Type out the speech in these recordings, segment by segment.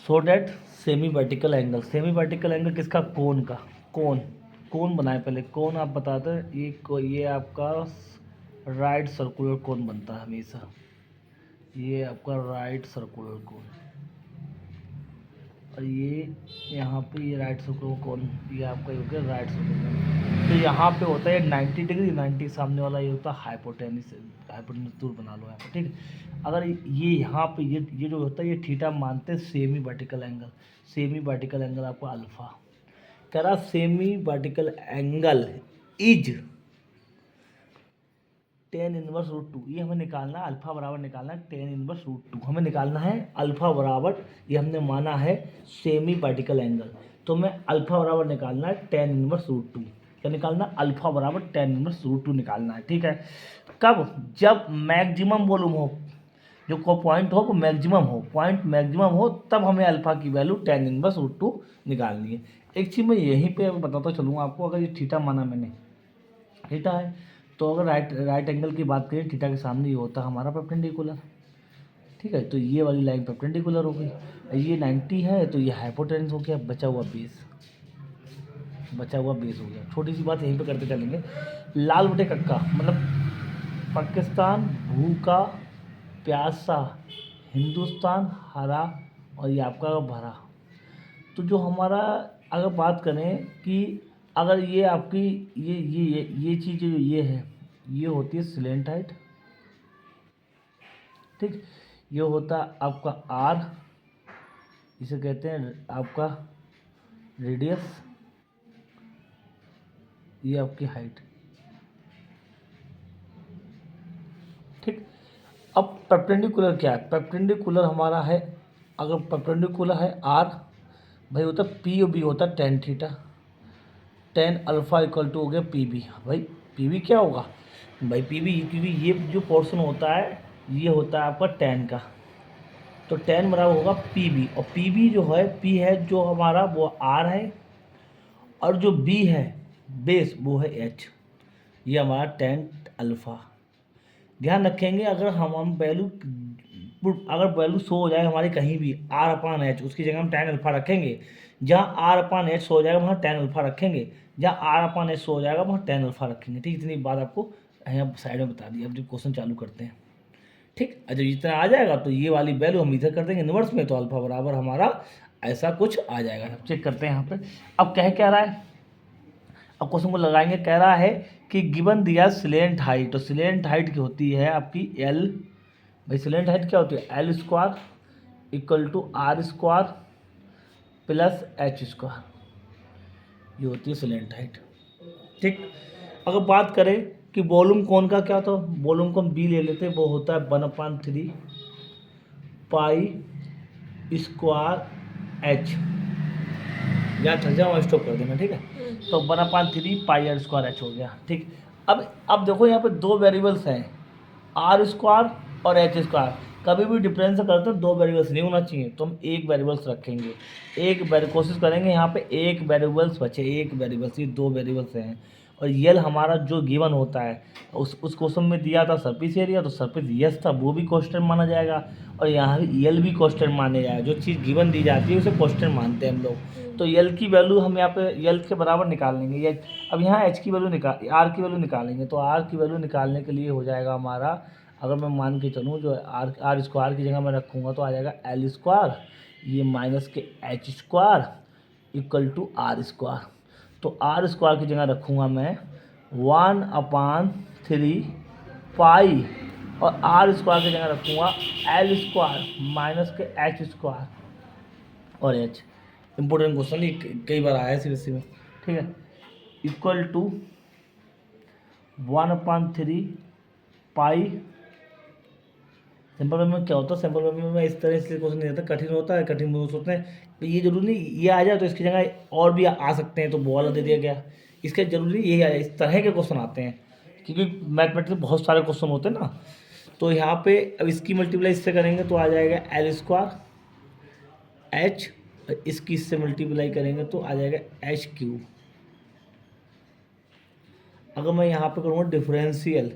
So that semi vertical angle, semi vertical angle किसका, कोन का, कोन, कोन बनाए पहले, कोन आप बताते हैं, ये आपका राइट सर्कुलर कोन बनता है हमेशा, ये आपका राइट सर्कुलर कोन, और ये यहाँ पे ये राइट सर्कुलर कोन, ये आपका हो गया राइट सर्कुलर कोन। तो यहाँ पे होता है 90 डिग्री, 90 सामने वाला ये होता है हाइपोटेनिस, हाइपोटेनिस दूर बना लो यहाँ पे, ठीक है। अगर ये यहाँ पे ये जो होता है ये थीटा मानते हैं semi vertical angle, semi vertical angle आपका अल्फा, कह रहा semi vertical angle is tan inverse root two, ये हमें निकालना है, अल्फा बराबर निकालना है टेन इनवर्स रूट टू, हमें निकालना है अल्फा बराबर, ये हमने माना है सेमी वर्टिकल एंगल, तो मैं अल्फा बराबर निकालना है टेन इनवर्स रूट टू, क्या निकालना, अल्फा बराबर टेन इनवर्स रूट टू निकालना है, ठीक है। कब, जब मैक्सिमम वॉल्यूम हो, जो को पॉइंट हो वो मैक्सिमम हो, पॉइंट मैक्सिमम हो, तब हमें अल्फा की value tan inverse root two निकालनी है। एक चीज़ मैं यहीं पे बताता चलूँगा आपको, अगर ये थीटा माना मैंने, थीटा है, तो अगर राइट एंगल की बात करें, थीटा के सामने ये होता है हमारा परपेंडिकुलर, ठीक है, तो ये वाली लाइन परपेंडिकुलर हो गई, ये 90 है तो ये हाइपोटेनस हो गया, बचा हुआ बेस, बचा हुआ बेस हो गया। छोटी सी बात यहीं पे करते चलेंगे, लाल बटे कक्का मतलब पाकिस्तान भूखा प्यासा, हिंदुस्तान हरा, और ये आपका भरा। तो जो हमारा अगर बात करें कि अगर ये आपकी ये चीज़ जो ये है, ये होती है सिलेंट हाइट, ठीक, ये होता है आपका आर, इसे कहते हैं आपका रेडियस, ये आपकी हाइट, ठीक। अब परपेंडिकुलर क्या है, परपेंडिकुलर हमारा है, अगर परपेंडिकुलर है आर, भाई होता पी और बी होता tan theta, tan alpha equal to हो गया पी बी, भाई पी बी क्या होगा भाई, पी बी, क्योंकि ये जो पोर्शन होता है ये होता है आपका टेन का, तो टेन बराबर होगा पी बी, और पी बी जो है, पी है जो हमारा वो आर है, और जो बी है बेस वो है एच, ये हमारा टेन अल्फ़ा। ध्यान रखेंगे अगर हम वैल्यू, अगर वैल्यू शो हो जाए हमारी कहीं भी आर अपान एच, उसकी जगह हम टेन अल्फ़ा रखेंगे, जहाँ आर अपान एच शो हो जाएगा वहाँ टेन अल्फ़ा रखेंगे, जहाँ आर अपान एच शो हो जाएगा वहाँ टेन अल्फ़ा रखेंगे, ठीक। इतनी बात आपको यहाँ साइड में बता दी। अब जब क्वेश्चन चालू करते हैं, ठीक, जब इतना आ जाएगा तो ये वाली वैल्यू हम इधर कर देंगे इन्वर्स में, तो अल्फा बराबर हमारा ऐसा कुछ आ जाएगा। अब चेक करते हैं यहाँ पे, अब कह क्या रहा है, अब क्वेश्चन को लगाएंगे, कह रहा है कि गिवन दिया सिलेंट हाइट, तो सिलेंट हाइट की होती है आपकी एल, भाई सिलेंट हाइट क्या होती है, L square equal to R square plus H square, ये होती है सिलेंट हाइट, ठीक। अगर बात करें कि वॉल्यूम कौन का क्या, तो वॉल्यूम को हम बी ले लेते हैं, वो होता है 1/3 पाई स्क्वायर एच, यहाँ थक जाओ स्टॉप कर देना, ठीक है। तो 1/3 पाई आर स्क्वायर एच हो गया, ठीक। अब देखो यहाँ पे दो वेरिएबल्स हैं, आर स्क्वायर और एच स्क्वायर, कभी भी डिफरेंस करते हैं दो वेरिएबल्स नहीं होना चाहिए, तो हम एक वेरिएबल्स रखेंगे, कोशिश करेंगे यहाँ पे एक वेरिएबल्स बचे, एक वेरिएबल्स, ये दो वेरिएबल्स हैं, और यल हमारा जो गिवन होता है, उस क्वेश्चन में दिया था सरफेस एरिया, तो सरफेस यस था, वो भी क्वेश्चन माना जाएगा, और यहाँ भी यल भी क्वेश्चन माने जाएगा, जो चीज़ गिवन दी जाती है उसे क्वेश्चन मानते हैं हम लोग। तो यल की वैल्यू हम यहाँ पे यल के बराबर निकाल लेंगे, ये अब यहाँ एच की वैल्यू निकाल, आर की वैल्यू निकालेंगे, तो आर की वैल्यू निकालने के लिए हो जाएगा हमारा, अगर मैं मान के चलूँ जो आर स्क्वायर की जगह मैं रखूँगा तो आ जाएगा एल स्क्वायर, ये माइनस के H square equal to R square, तो आर स्क्वायर की जगह रखूँगा मैं 1/3 पाई, और आर स्क्वायर की जगह रखूँगा एल स्क्वायर माइनस के एच स्क्वायर और एच, इंपॉर्टेंट क्वेश्चन ये कई बार आया है सीबीएसई में, ठीक है, इक्वल टू 1/3 पाई, सिंपल में क्या होता है, सिंपल में इस तरह इसलिए क्वेश्चन नहीं रहता, कठिन होता है, कठिन में सोचते हैं ये जरूरी नहीं ये आ जाए, तो इसकी जगह और भी आ सकते हैं, तो वो वाला दे दिया गया, इसका जरूरी यही आ जाए, इस तरह के क्वेश्चन आते हैं, क्योंकि मैथमेटिक्स में बहुत सारे क्वेश्चन होते हैं ना, तो यहाँ पे अब इसकी मल्टीप्लाई इससे करेंगे तो आ जाएगा एल स्क्वायर एच, इसकी इससे मल्टीप्लाई करेंगे तो आ जाएगा एच क्यूब। अगर मैं यहाँ पे करूँगा डिफरेंशियल,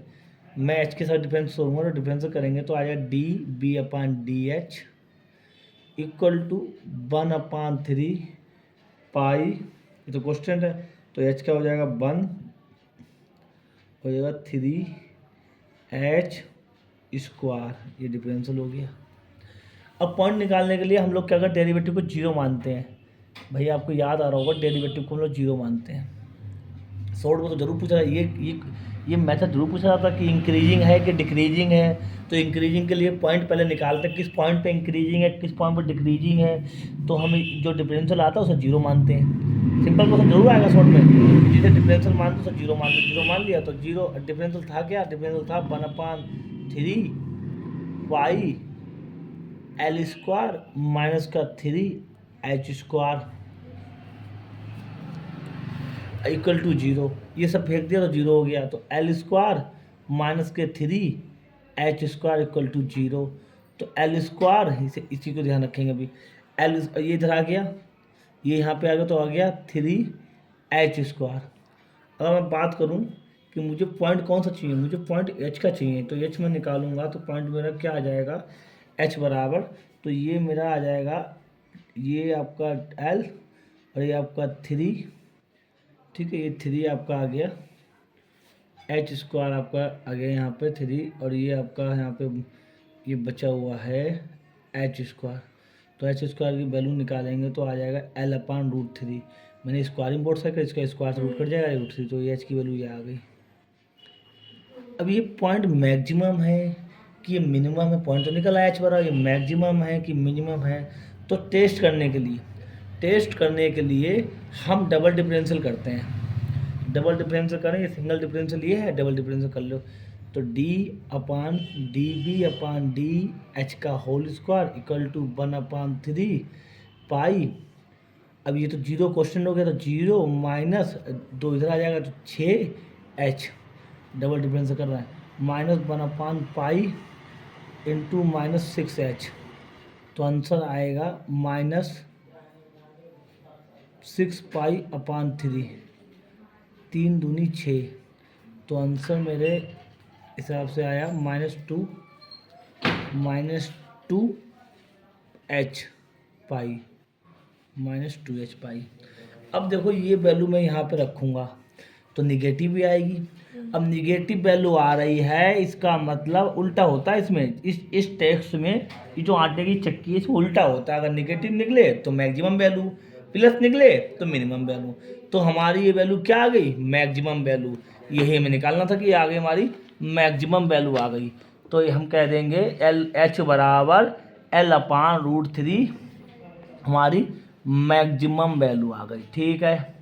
मैं एच के साथ डिफरेंस करूँगा, तो डिफरेंस करेंगे तो आ जाएगा डी बी/डी एच इक्वल टू 1/3 पाई, ये तो क्वेश्चन है, तो एच क्या हो जाएगा 1 हो जाएगा 3h स्क्वायर, ये डिफरेंशियल हो गया। अब पॉइंट निकालने के लिए हम लोग क्या करते हैं, डेरिवेटिव को जीरो मानते हैं। भैया आपको याद आ रहा होगा, डेरिवेटिव को हम लोग जीरो मानते हैं। शॉर्ट में तो जरूर पूछा ये मेथड जरूर पूछा जाता कि इंक्रीजिंग है कि डिक्रीजिंग है। तो इंक्रीजिंग के लिए पॉइंट पहले निकालते हैं, किस पॉइंट पे इंक्रीजिंग है किस पॉइंट पे डिक्रीजिंग है, तो हम जो डिफरेंशियल आता है उसे जीरो मानते हैं। सिंपल क्वेश्चन जरूर आएगा शॉर्ट में, जिसे डिफरेंशियल मान दो उसे जीरो मान लो, जीरो मान लिया तो जीरो डिफरेंशियल था क्या, डिफरेंशियल था 1/3 पाई एल स्क्वायर माइनस का 3h square equal to zero. ये सब फेंक दिया तो जीरो हो गया, तो एल स्क्वायर माइनस के 3h square equal to zero. तो एल स्क्वायर इसी को ध्यान रखेंगे अभी, एल ये इधर आ गया, ये यहाँ पे आ गया तो आ गया 3h स्क्वायर। अगर मैं बात करूँ कि मुझे पॉइंट कौन सा चाहिए, मुझे पॉइंट एच का चाहिए, तो एच में निकालूंगा तो पॉइंट मेरा क्या आ जाएगा, एच बराबर, तो ये मेरा आ जाएगा, ये आपका एल और ये आपका 3, ठीक है, ये 3 आपका आ गया, एच स्क्वायर आपका आ गया यहाँ पे 3, और ये आपका यहाँ पे ये बचा हुआ है एच स्क्वायर। तो एच स्क्वायर की वैल्यू निकालेंगे तो आ जाएगा L/√3। मैंने स्क्वायरिंग बोर्ड से इसका स्क्वायर से रूट कट जाएगा √3, तो ये एच की वैल्यू ये आ गई। अब ये पॉइंट मैक्सिमम है कि ये मिनिमम है, पॉइंट तो निकल आया एच बराबर, ये मैक्सिमम है कि मिनिमम है। तो टेस्ट करने के लिए हम डबल डिफरेंशियल करते हैं। डबल डिफरेंशियल करें, ये सिंगल डिफरेंशियल ये है, डबल डिफरेंशियल कर लो, तो d/dB/dh का होल स्क्वायर इक्वल टू 1/3 पाई। अब ये तो जीरो क्वेश्चन हो गया, तो जीरो माइनस 2 इधर आ जाएगा तो 6h, डबल डिफरेंशियल कर रहा है, माइनस 1/पाई इंटू माइनस 6h, तो आंसर आएगा -6π/3, 3 दूनी 6, तो आंसर मेरे हिसाब से आया -2h पाई, -2h पाई। अब देखो ये वैल्यू मैं यहाँ पे रखूँगा तो निगेटिव भी आएगी। अब निगेटिव वैल्यू आ रही है, इसका मतलब उल्टा होता है इसमें, इस टेक्स्ट में ये जो आटे की चक्की है इसमें उल्टा होता है। अगर निगेटिव निकले तो मैक्सिमम वैल्यू, प्लस निकले तो मिनिमम वैल्यू। तो हमारी ये वैल्यू क्या आ गई, मैक्सिमम वैल्यू। यही हमें निकालना था कि ये आ गई हमारी मैक्सिमम वैल्यू आ गई। तो ये हम कह देंगे H बराबर L/√3 हमारी मैक्सिमम वैल्यू आ गई। ठीक है,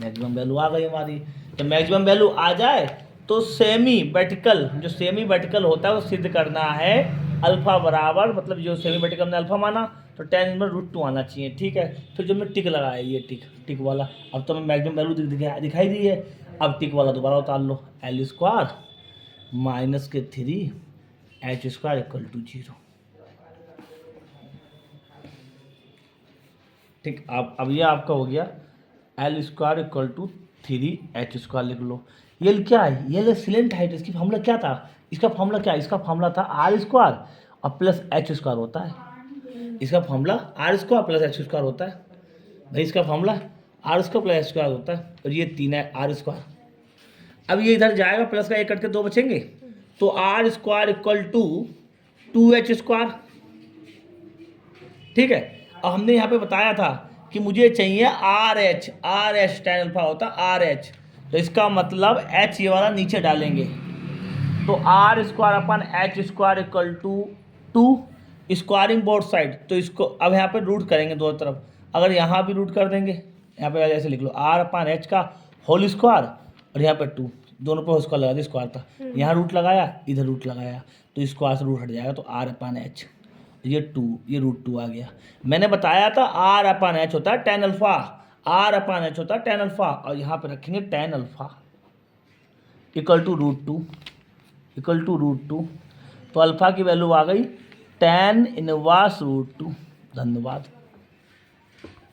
मैक्सिमम वैल्यू आ गई हमारी। तो मैक्सिमम वैल्यू आ जाए तो सेमी वर्टिकल, जो सेमी वर्टिकल होता है वो सिद्ध करना है अल्फा बराबर, मतलब जो सेमी वर्टिकल ने अल्फा माना तो tan−√2 आना चाहिए। ठीक है, फिर जो मैं टिक लगाया, ये टिक वाला, अब तो मैं मैक्सिमम वैल्यू दिखाई दी है, अब टिक वाला दोबारा उतार लो, एल स्क्वायर माइनस के 3h स्क्वायर इक्वल टू 0। ठीक, अब ये आपका हो गया L square equal to 3h square लिख लो। ये क्या है, ये सिलेंट हाइट, इसकी फॉर्मूला क्या था, इसका फॉर्मूला क्या है, इसका फॉर्मूला था आर स्क्वायर और प्लस एच स्क्वायर होता है। इसका formula R square plus H square होता है भाई, इसका formula R square plus H square होता है, और ये 3 है आर स्क्वायर। अब ये इधर जाएगा, प्लस का 1 कट के 2 बचेंगे, तो R square equal to 2h square. ठीक है, अब हमने यहाँ पे बताया था कि मुझे चाहिए RH tan अल्फा होता RH, तो इसका मतलब H ये वाला नीचे डालेंगे, तो R स्क्वायर अपन H square equal to 2, squaring both side, तो इसको अब यहाँ पे रूट करेंगे दोनों तरफ। अगर यहाँ भी रूट कर देंगे, यहाँ पे ऐसे लिख लो R/H का होल स्क्वायर, और यहाँ पे 2, दोनों पे स्क्वायर लगा दिया, स्क्वायर था, यहाँ रूट लगाया इधर रूट लगाया, तो स्क्वायर से रूट हट जाएगा, तो R/H, ये 2, ये √2 आ गया। मैंने बताया था R/H होता है tan अल्फा, R/H होता है tan अल्फा, और यहाँ पे रखेंगे tan अल्फा इक्वल टू √2, तो अल्फा की वैल्यू आ गई tan−√2। धन्यवाद।